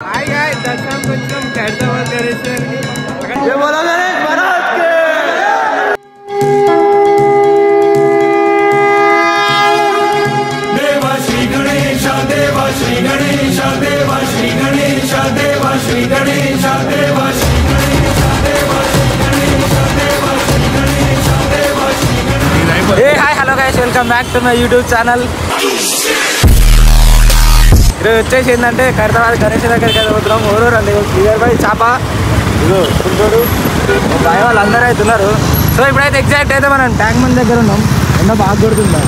दर्शन కొంచెం ఖైరతాబాద్ గణేశ్వర్ देवा श्री गणेश देवा श्री गणेश देवा श्री गणेश देवा श्री गणेश देवा श्री गणेश देवा श्री गणेश देवा श्री गणेश देवा Shri Ganesh. Hey hi hello guys, welcome back to my YouTube channel. ఇది వచ్చేసి ఏంటంటే ఖైరతాబాద్ గణేష్ దగ్గరికి అయితే పోతున్నాం. ఊరూరు అండి నియర్ బై చాప ఇదో చూడు బాయ్ వాళ్ళు అందరూ అయితే ఉన్నారు. సో ఇప్పుడైతే ఎగ్జాక్ట్ అయితే మనం ట్యాంక్ బండ్ దగ్గర ఉన్నాం. ఎండ బాగా కొడుతుందా,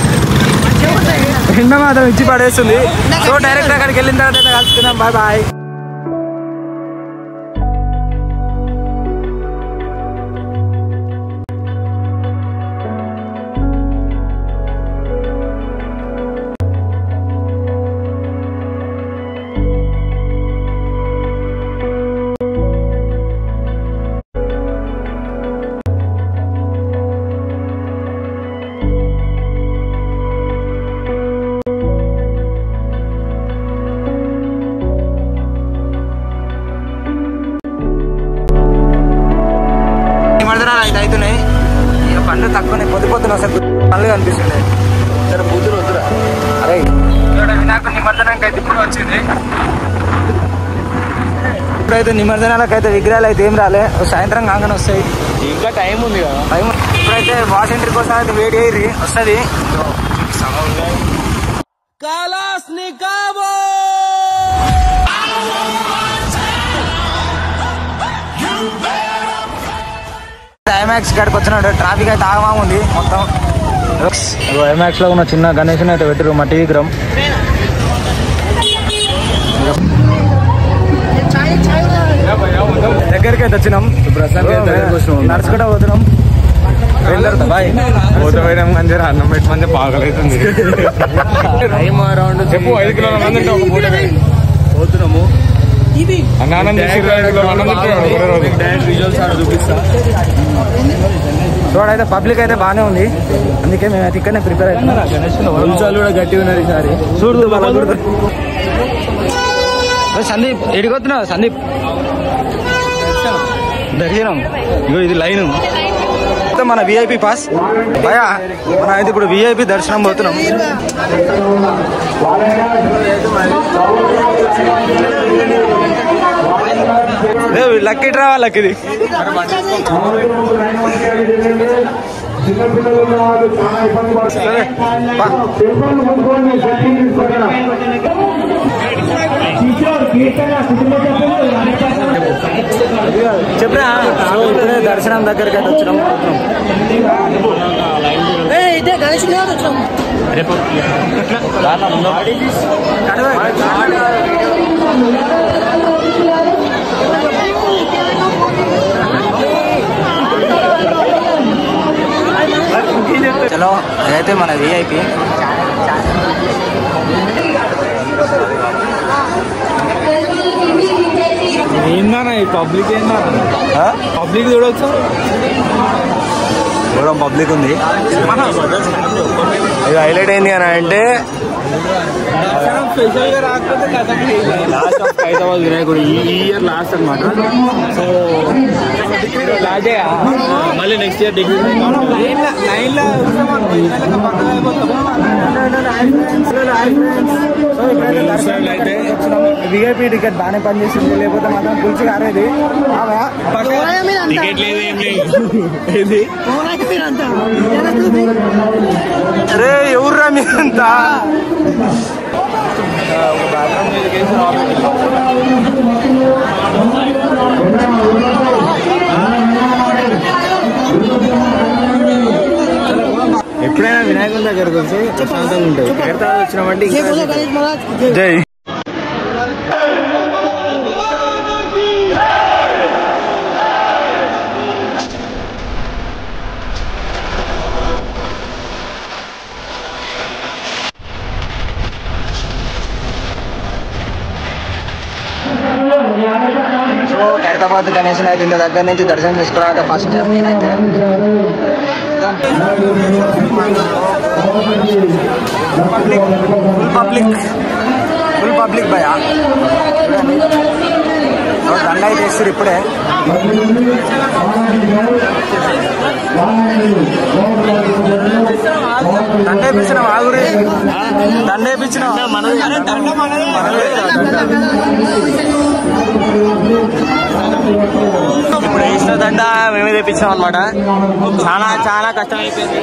ఎండ మాత్రం ఇచ్చి పడేస్తుంది. సో డైరెక్ట్ అక్కడికి వెళ్ళిన తర్వాత అయితే కలుసుకుందాం. Bye bye. అవుతున్నాయి ఇక పండ్లు తక్కువనే పొద్దున అసలు పనులు కనిపిస్తుండే. సరే బుద్ధులు వద్దురా. అరే వినాయకుడు నిమజ్జనానికి అయితే ఇప్పుడు వచ్చింది. ఇప్పుడైతే నిమజ్జనాలకు అయితే విగ్రహాలు అయితే ఏం రాలే, సాయంత్రం కాగానే వస్తాయి. ఇంకా టైం ఉంది కదా, టైం. ఇప్పుడైతే వాష్ ఎంట్రీ కోసం అయితే వెయిట్ చేయరి వస్తుంది. ఐమాక్స్ కాడికి వచ్చినాడు. ట్రాఫిక్ అయితే ఆగమా ఉంది మొత్తం. ఐమాక్స్ లో ఉన్న చిన్న గణేష్ అయితే పెట్టారు మట్టి విగ్రహం. దగ్గరికి అయితే వచ్చినాం. నడుచుకుంటా పోతున్నాం. మంచిగా అన్నం పెట్టి మంచిగా బాగలైతుంది. చెప్పు 5 కిలోల మంది పోతున్నాము. చూడైతే పబ్లిక్ అయితే బాగానే ఉంది, అందుకే మేము అయితే ఇక్కడనే ప్రిపేర్ అవుతున్నాం. కూడా గట్టి ఉన్నది ఈసారి చూడు. సందీప్ ఎడిగొస్తున్నావు? సందీప్ దర్శనం ఇగో ఇది లైన్. మన విఐపి పాస్ భయా, మనం అయితే ఇప్పుడు విఐపి దర్శనం పోతున్నాం. లక్కీ డ్రా వాళ్ళకి ఇది. చెప్పరా ఇప్పుడే దర్శనం దగ్గరికి అయితే వచ్చినాం. చలో అదైతే మన విఐపి. ఏందన్నా ఈ పబ్లిక్, ఏందా పబ్లిక్ చూడవచ్చు. చూడడం పబ్లిక్ ఉంది. ఇది హైలైట్ అయింది అని అంటే స్పెషల్గా రాకపోతే లాస్ట్ ఆఫ్ ఖైరతాబాద్ వినాయకుడు ఈ ఇయర్ లాస్ట్ అనమాట. సో లాస్టే మళ్ళీ నెక్స్ట్ ఇయర్ డిగ్రీ లైన్లో అయితే విఐపీ టికెట్ బాగానే పనిచేసింది, లేకపోతే మాత్రం పులిచి కారేది. టికెట్ లేదు ఏం లేదు. అరే ఎవర్రా మీరంతా? ఎప్పుడైనా వినాయకుడి దగ్గరకు వచ్చి ప్రశాంతంగా ఉంటుంది. ఖైరతాబాద్ వచ్చినామంటే జై. సో ఖైరతాబాద్ గణేష్ అయితే ఇంత దగ్గర నుంచి దర్శనం చేసుకోవడానికి ఫస్ట్ పబ్లిక్ ఫుల్ పబ్లిక్ భయ చూడండి దండ అయితే వేస్తారు ఇప్పుడే దండ వేయించిన ఆగురి దండ వేయించిన ఇప్పుడు వేసిన దండ మేమే తెప్పించాం అనమాట చాలా చాలా కష్టం అయిపోయింది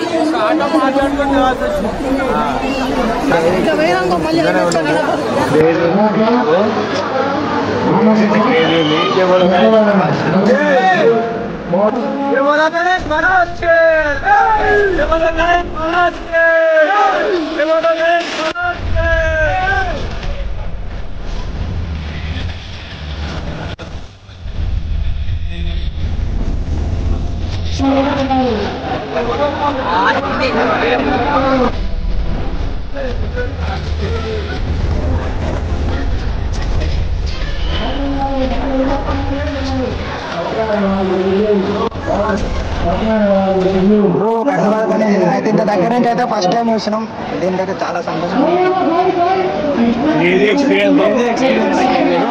అయితే ఇంత దగ్గర నుంచి అయితే ఫస్ట్ టైం చూసినాం దీనికైతే చాలా సంతోషం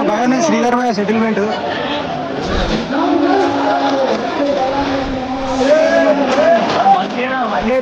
బాగానే శ్రీధర్ భాయ్ సెటిల్మెంట్ మంచిగా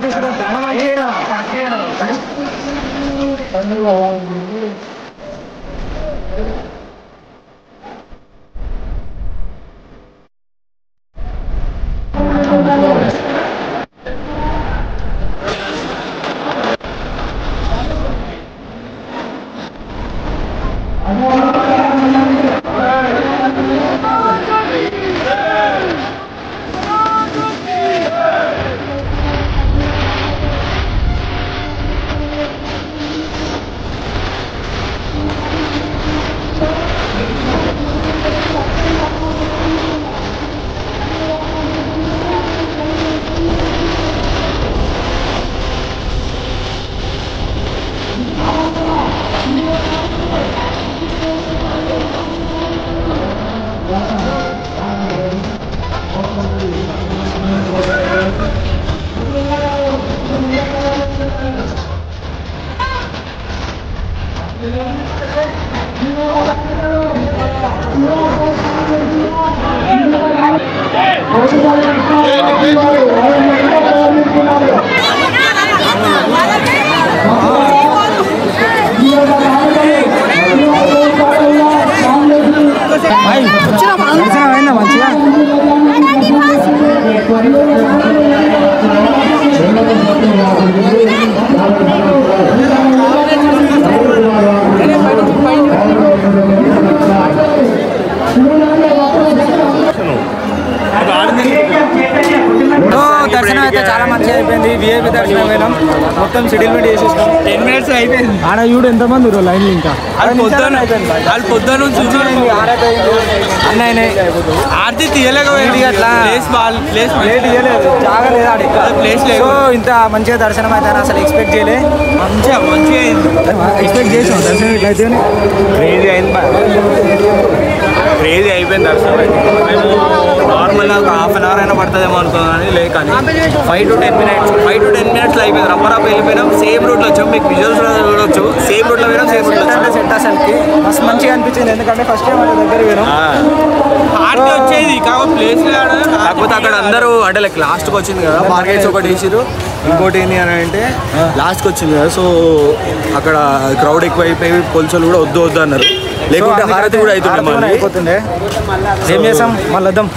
దర్శనం అయితే చాలా మంచిగా అయిపోయింది విఐపి దర్శనం పోయినాం మొత్తం సెటిల్మెంట్ చేసేసాం 10 minutes అయిపోయింది ఆడ చూడు ఎంతమంది లైన్లు ఇంకా వాళ్ళు పొద్దున్న నుంచి అన్నీ ఆర్తి తీయలేకపోయింది అట్లా ప్లేట్ ఇవ్వలేదు చాలా లేదు ఆడ ప్లేస్ లేదు ఇంత మంచిగా దర్శనం అయితే అసలు ఎక్స్పెక్ట్ చేయలే మంచిగా ఎక్స్పెక్ట్ చేసాం దర్శనం ఇట్లా అయితే క్రేజీ అయిపోయింది దర్శనం అయితే నార్మల్గా ఒక హాఫ్ అన్ అవర్ అయినా పడుతుందేమో అనుకున్నాను లేక 5 to 10 minutes అయిపోయింది రబ్బరాపు వెళ్ళిపోయినాం సేమ్ రూట్లో వచ్చాం మీకు విజువల్స్ చూడవచ్చు సేమ్ రూట్లో పోయినాం సేమ్ రూట్లో సెట్ అసలుకి మస్తు మంచిగా అనిపించింది ఎందుకంటే ఫస్ట్ టైం వాళ్ళ దగ్గర పోయినాం ఆర్టీ వచ్చేది ప్లేస్ కాకపోతే అక్కడ అందరూ అంటే లైక్ లాస్ట్కి వచ్చింది కదా మార్కెట్స్ ఒకటి వేసారు ఇంకోటి ఏంటి అని అంటే లాస్ట్కి వచ్చింది కదా సో అక్కడ క్రౌడ్ ఎక్కువ అయిపోయి పోలీసులు కూడా వద్దు అన్నారు లేకుంటే హారతి కూడా అయిపోతుండే ఏం చేసాం మళ్ళీ వద్దాం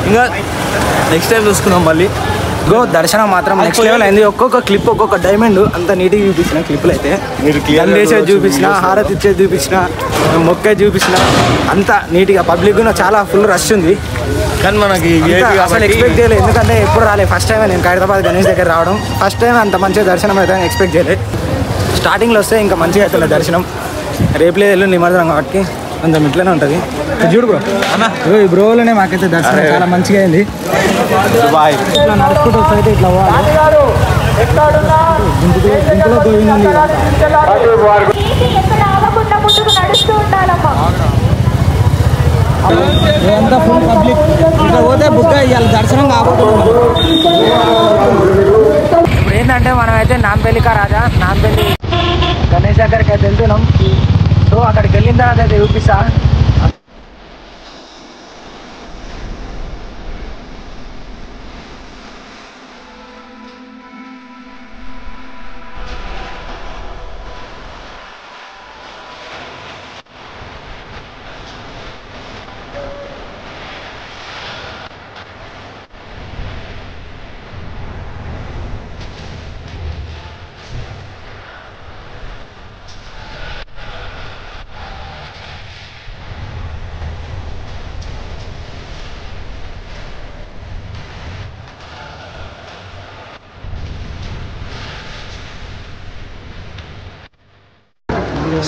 ఇంకా నెక్స్ట్ టైం చూసుకున్నాం మళ్ళీ గో దర్శనం మాత్రం నెక్స్ట్ లెవెల్ అయింది ఒక్కొక్క క్లిప్ ఒక్కొక్క డైమండ్ అంత నీట్గా చూపించిన క్లిప్లు అయితే వేసేది చూపించిన హారతి ఇచ్చేది చూపించిన మొక్కేది చూపించిన అంత నీట్గా పబ్లిక్ కూడా చాలా ఫుల్ రష్ ఉంది కానీ మనకి అసలు ఎక్స్పెక్ట్ చేయలేదు ఎందుకంటే ఎప్పుడు రాలేదు ఫస్ట్ టైం నేను హైదరాబాద్ గణేష్ దగ్గర రావడం ఫస్ట్ టైం అంత మంచిగా దర్శనం అయితే ఎక్స్పెక్ట్ చేయలేదు స్టార్టింగ్లో వస్తే ఇంకా మంచిగా అవుతుంది దర్శనం రేపులే వెళ్ళు నిమజ్జనం కాబట్టి కొంచెం ఇట్లనే ఉంటుంది చూడు బ్రో ఈ బ్రోలోనే మాకైతే దర్శనం చాలా మంచిగా అయింది ఇట్లా నడుచుకుంటూ వస్తే ఇట్లా గుంపులో గోవిందండి ఇదంతా ఫుల్ పబ్లిక్ ఇక్కడ పోతే బుక్ అయ్యాలి దర్శనం కాకపోతుంది ఇప్పుడు ఏంటంటే మనం అయితే నాంపల్లి రాజా నాంపల్లి గణేష్ దగ్గరికి అయితే వెళ్తున్నాం సో అక్కడికి వెళ్ళిన తర్వాత అయితే చూపిస్తా.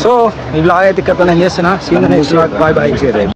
సో ఈ బ్లాగ్ అయితే ఇక్కడ నేను చేస్తున్నా. See you next blog. Bye bye.